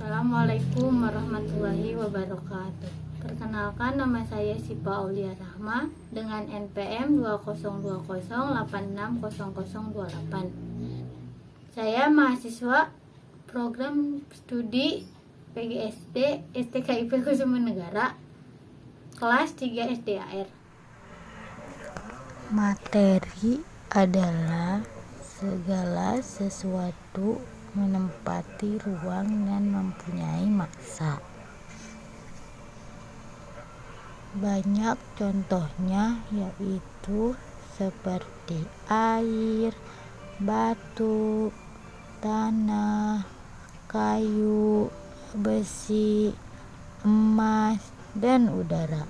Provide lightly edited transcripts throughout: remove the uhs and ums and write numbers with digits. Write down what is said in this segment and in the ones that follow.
Assalamualaikum warahmatullahi wabarakatuh. Perkenalkan, nama saya Sipa Aulia Rahma dengan NPM 2020860028. Saya mahasiswa program studi PGSD STKIP Kusumanegara kelas 3 SDAR. Materi adalah segala sesuatu menempati ruang dan mempunyai massa. Banyak contohnya yaitu seperti air, batu, tanah, kayu, besi, emas, dan udara.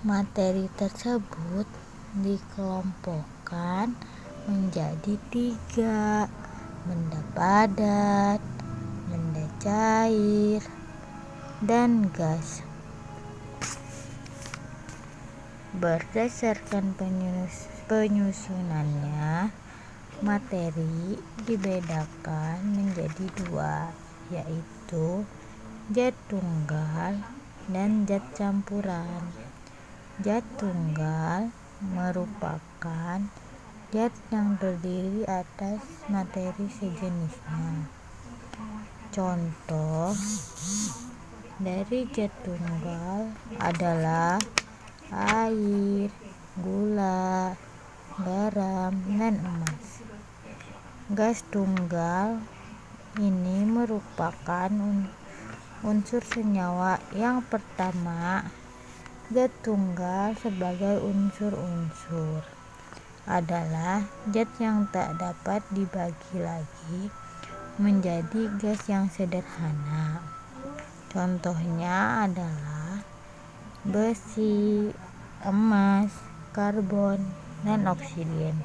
Materi tersebut dikelompokkan menjadi 3: benda padat, benda cair, dan gas. Berdasarkan penyusunannya, materi dibedakan menjadi 2, yaitu zat tunggal dan zat campuran. Zat tunggal merupakan zat yang terdiri atas materi sejenisnya. Contoh dari zat tunggal adalah air, gula, garam, dan emas. Gas tunggal ini merupakan unsur senyawa. Yang pertama, zat tunggal sebagai unsur-unsur adalah zat yang tak dapat dibagi lagi menjadi gas yang sederhana. Contohnya adalah besi, emas, karbon, dan oksigen.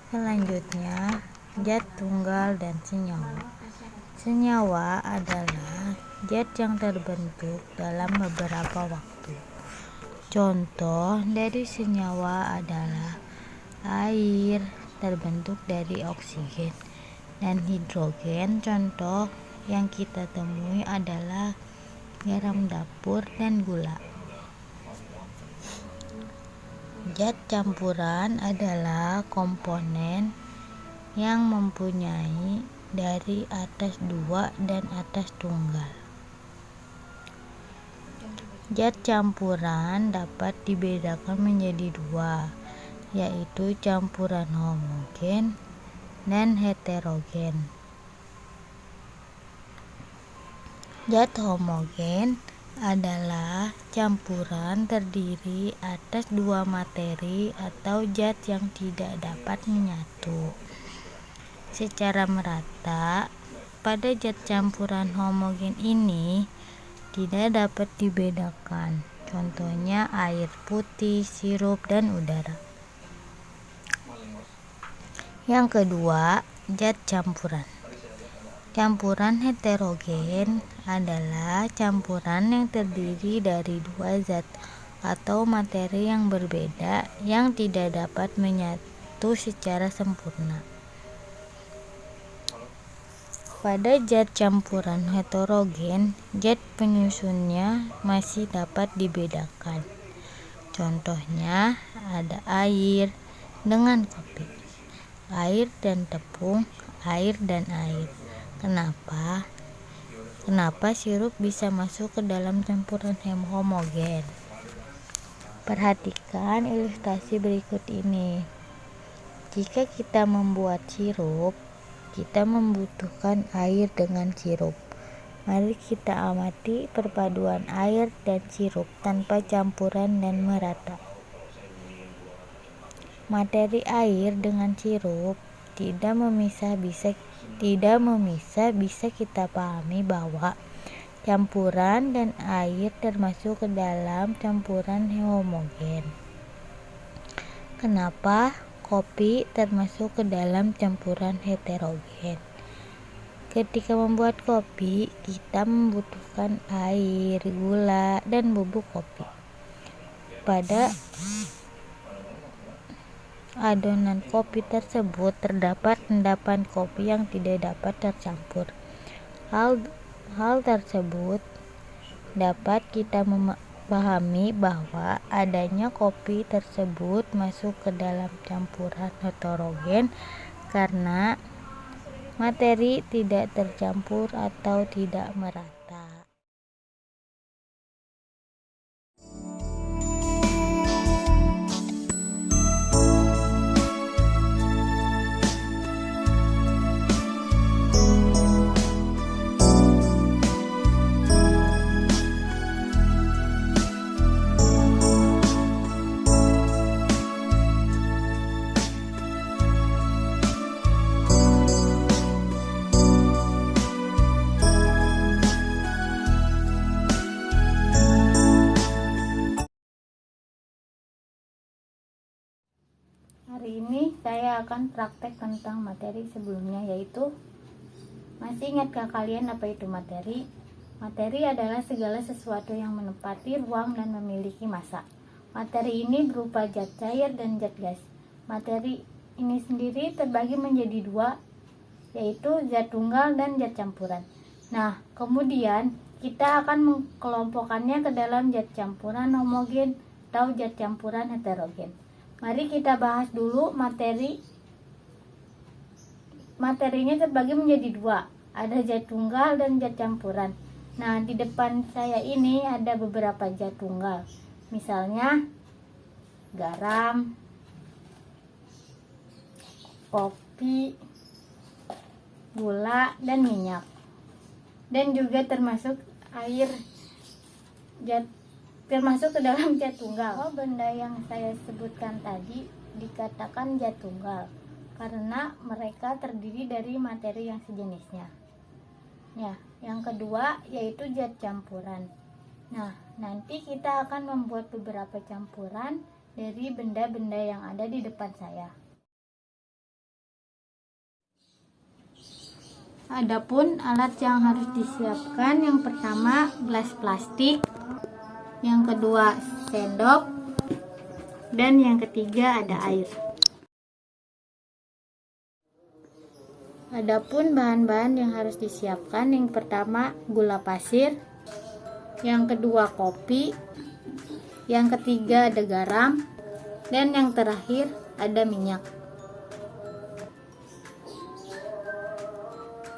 Selanjutnya, zat tunggal dan senyawa. Senyawa adalah zat yang terbentuk dalam beberapa waktu. Contoh dari senyawa adalah air, terbentuk dari oksigen dan hidrogen. Contoh yang kita temui adalah garam dapur dan gula. Zat campuran adalah komponen yang mempunyai dari atas 2 dan atas tunggal. Zat campuran dapat dibedakan menjadi 2, yaitu campuran homogen dan heterogen. Zat homogen adalah campuran terdiri atas 2 materi atau zat yang tidak dapat menyatu secara merata. Pada zat campuran homogen ini tidak dapat dibedakan. Contohnya air putih, sirup, dan udara. Yang kedua, zat campuran. Campuran heterogen adalah campuran yang terdiri dari 2 zat atau materi yang berbeda yang tidak dapat menyatu secara sempurna. Pada zat campuran heterogen, zat penyusunnya masih dapat dibedakan. Contohnya ada air dengan kopi, air dan tepung, air dan air. Kenapa sirup bisa masuk ke dalam campuran homogen? Perhatikan ilustrasi berikut ini. Jika kita membuat sirup, kita membutuhkan air dengan sirup. Mari kita amati perpaduan air dan sirup tanpa campuran dan merata. Materi air dengan sirup tidak memisah bisa kita pahami bahwa campuran dan air termasuk ke dalam campuran homogen. Kenapa kopi termasuk ke dalam campuran heterogen? Ketika membuat kopi, kita membutuhkan air, gula, dan bubuk kopi. Pada adonan kopi tersebut terdapat endapan kopi yang tidak dapat tercampur. Hal tersebut dapat kita memahami bahwa adanya kopi tersebut masuk ke dalam campuran heterogen karena materi tidak tercampur atau tidak merata. Hari ini saya akan praktek tentang materi sebelumnya, yaitu masih ingatkah kalian apa itu materi? Materi adalah segala sesuatu yang menempati ruang dan memiliki massa. Materi ini berupa zat cair dan zat gas. Materi ini sendiri terbagi menjadi dua, yaitu zat tunggal dan zat campuran. Nah, kemudian kita akan mengkelompokkannya ke dalam zat campuran homogen atau zat campuran heterogen. Mari kita bahas dulu materinya terbagi menjadi dua, ada zat tunggal dan zat campuran. Nah, di depan saya ini ada beberapa zat tunggal, misalnya garam, kopi, gula, dan minyak, dan juga termasuk air, termasuk ke dalam zat tunggal. Benda yang saya sebutkan tadi dikatakan zat tunggal karena mereka terdiri dari materi yang sejenisnya. Ya, yang kedua yaitu zat campuran. Nah, nanti kita akan membuat beberapa campuran dari benda-benda yang ada di depan saya. Adapun alat yang harus disiapkan, yang pertama gelas plastik, yang kedua sendok, dan yang ketiga ada air. Adapun bahan-bahan yang harus disiapkan, yang pertama gula pasir, yang kedua kopi, yang ketiga ada garam, dan yang terakhir ada minyak.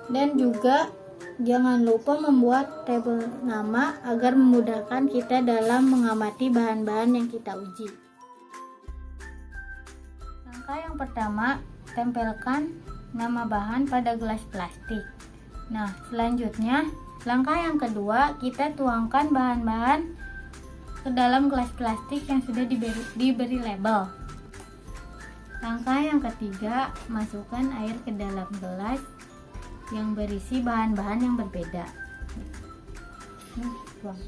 Dan juga jangan lupa membuat tabel nama agar memudahkan kita dalam mengamati bahan-bahan yang kita uji. Langkah yang pertama, tempelkan nama bahan pada gelas plastik. Nah, selanjutnya, langkah yang kedua, kita tuangkan bahan-bahan ke dalam gelas plastik yang sudah diberi label. Langkah yang ketiga, masukkan air ke dalam gelas yang berisi bahan-bahan yang berbeda. Tuang.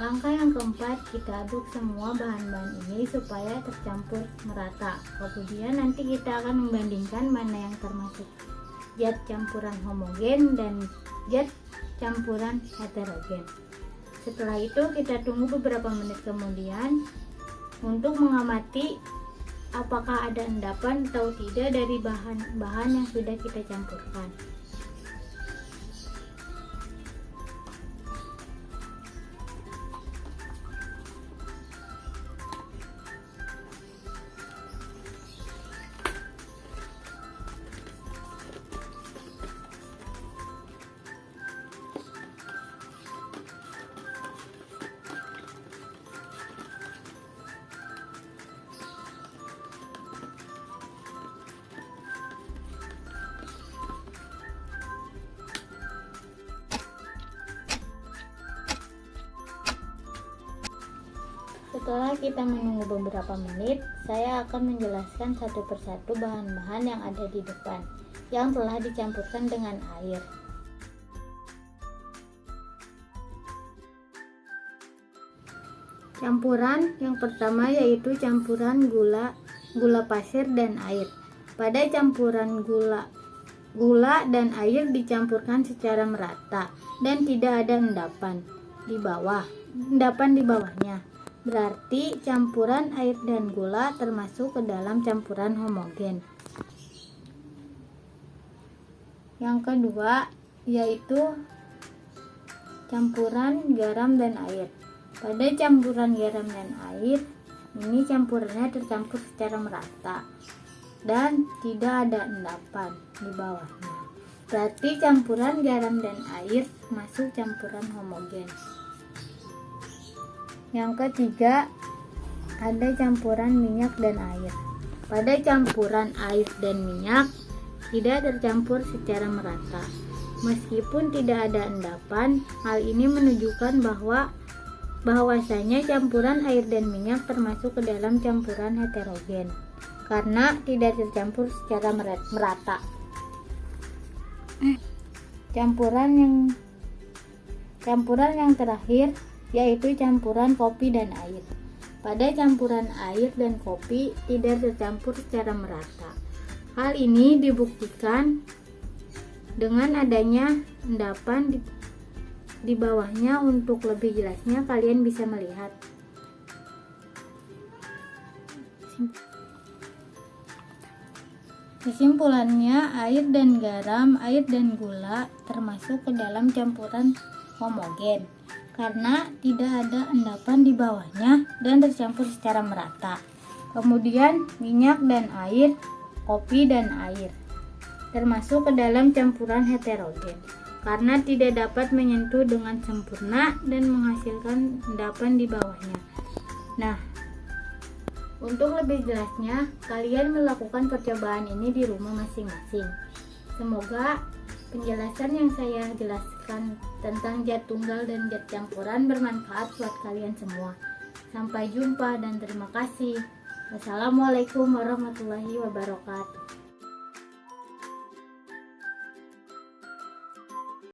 Langkah yang keempat, kita aduk semua bahan-bahan ini supaya tercampur merata. Kemudian nanti kita akan membandingkan mana yang termasuk zat campuran homogen dan zat campuran heterogen. Setelah itu kita tunggu beberapa menit kemudian untuk mengamati apakah ada endapan atau tidak dari bahan-bahan yang sudah kita campurkan. Setelah kita menunggu beberapa menit, saya akan menjelaskan satu persatu bahan-bahan yang ada di depan, yang telah dicampurkan dengan air. Campuran yang pertama yaitu campuran gula pasir dan air. Pada campuran gula dan air dicampurkan secara merata dan tidak ada endapan di bawahnya. Berarti campuran air dan gula termasuk ke dalam campuran homogen. Yang kedua yaitu campuran garam dan air. Pada campuran garam dan air, ini campurannya tercampur secara merata dan tidak ada endapan di bawahnya. Berarti campuran garam dan air masuk campuran homogen. Yang ketiga, ada campuran minyak dan air. Pada campuran air dan minyak tidak tercampur secara merata. Meskipun tidak ada endapan, hal ini menunjukkan bahwasanya campuran air dan minyak termasuk ke dalam campuran heterogen karena tidak tercampur secara merata. Campuran yang terakhir yaitu campuran kopi dan air. Pada campuran air dan kopi tidak tercampur secara merata. Hal ini dibuktikan dengan adanya endapan di bawahnya. Untuk lebih jelasnya kalian bisa melihat. Kesimpulannya, air dan garam, air dan gula termasuk ke dalam campuran homogen karena tidak ada endapan di bawahnya dan tercampur secara merata. Kemudian minyak dan air, kopi dan air termasuk ke dalam campuran heterogen karena tidak dapat menyentuh dengan sempurna dan menghasilkan endapan di bawahnya. Nah, untuk lebih jelasnya, kalian melakukan percobaan ini di rumah masing-masing. Semoga penjelasan yang saya jelaskan tentang zat tunggal dan zat campuran bermanfaat buat kalian semua. Sampai jumpa dan terima kasih. Wassalamualaikum warahmatullahi wabarakatuh.